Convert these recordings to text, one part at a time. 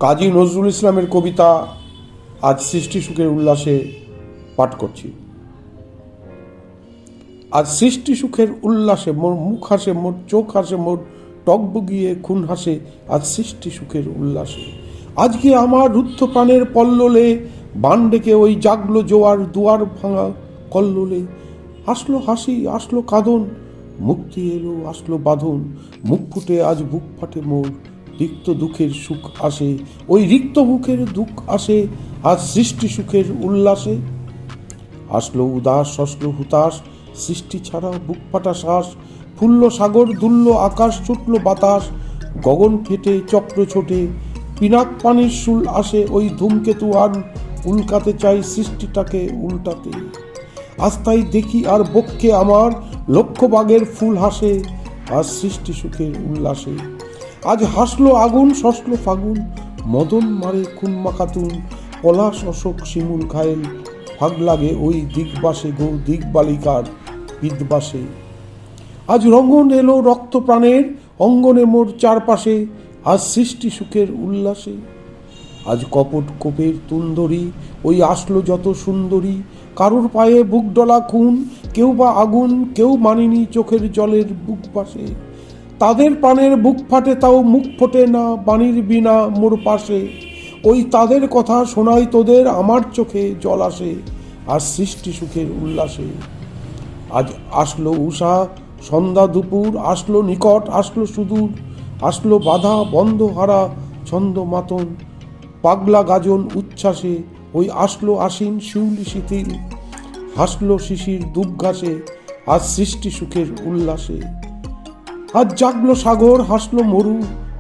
কাজী নজরুল ইসলামের কবিতা আজ সৃষ্টি সুখের উল্লাসে পাঠ করছি। আজ সৃষ্টি সুখের উল্লাসে মোর মুখ হাসে, মোর চোখ হাসে, মোর টকবগিয়ে খুন হাসে। আজ সৃষ্টি সুখের উল্লাসে আজকে আমার রুদ্ধ প্রাণের পল্ললে বান ডেকে ওই জাগলো জোয়ার দুয়ার ভাঙা কল্লোলে। আসলো হাসি, আসলো কাঁদন, মুক্তি এলো, আসলো বাঁধন। মুখ ফুটে আজ বুক ফাটে মোর, রিক্ত দুঃখের সুখ আসে, ওই রিক্ত বুকের দুঃখ আসে আজ সৃষ্টি সুখের উল্লাসে। আসলো উদাস, আসলো হুতাশ, সৃষ্টি ছাড়া বুক ফাটা শ্বাস। ফুললো সাগর, দুলল আকাশ, ছুটলো বাতাস, গগন ফেটে চক্র ছোটে। পিনাক পানির শুল আসে, ওই ধূমকেতু আর উল্কাতে চাই সৃষ্টিটাকে উল্টাতে। আজ তাই দেখি আর বক্ষে আমার লক্ষ বাগের ফুল হাসে আজ সৃষ্টি সুখের উল্লাসে। আজ হাসলো আগুন, শসলো ফাগুন, মদন মারে খুন মাখাতুন। পলাশ অশোক শিমুল ঘায়েল, ফাগ লাগে ওই দিগবাসে গো দিগবালিকার বিদবাসে। আজ রঙ্গন এলো রক্ত প্রাণের অঙ্গনে মোর চারপাশে আজ সৃষ্টি সুখের উল্লাসে। আজ কপট কোপের তুন্দরী, ওই আসলো যত সুন্দরী। কারোর পায়ে বুক ডলা খুন, কেউ বা আগুন, কেউ মানিনি চোখের জলের বুক পাশে। তাদের প্রাণের বুক ফাটে তাও মুখ ফোটে না বাণীর বিনা মোর পাশে। ওই তাদের কথা শোনাই তোদের, আমার চোখে জল আসে আর সৃষ্টি সুখের উল্লাসে। আজ আসলো উষা, সন্ধ্যা দুপুর, আসলো নিকট, আসলো সুদূর। আসলো বাধা বন্ধ হারা ছন্দ মাতন, পাগলা গাজন উচ্ছ্বাসে। ওই আসলো আশ্বিন শিউলি শিথিল, হাসলো শিশির দুব ঘাসে আজ সৃষ্টি সুখের উল্লাসে। আজ জাগলো সাগর, হাসলো মরু,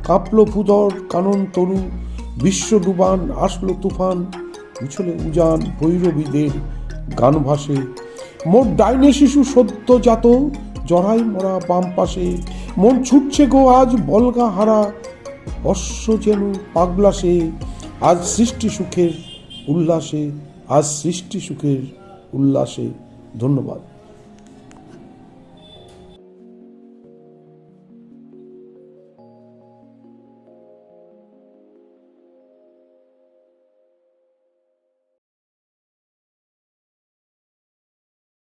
কাঁপলো ভূধর কানন তরু। বিশ্ব ডুবান, আসলো তুফান, উছলে উজান ভৈরবীদের গান ভাসে। মোর ডাইনে শিশু সদ্যজাত, জড়াই মরা বাম পাশে। মন ছুটছে গো আজ বলগা হারা, অশ্ব যেন পাগলাসে আজ সৃষ্টি সুখের উল্লাসে, আজ সৃষ্টি সুখের উল্লাসে। ধন্যবাদ।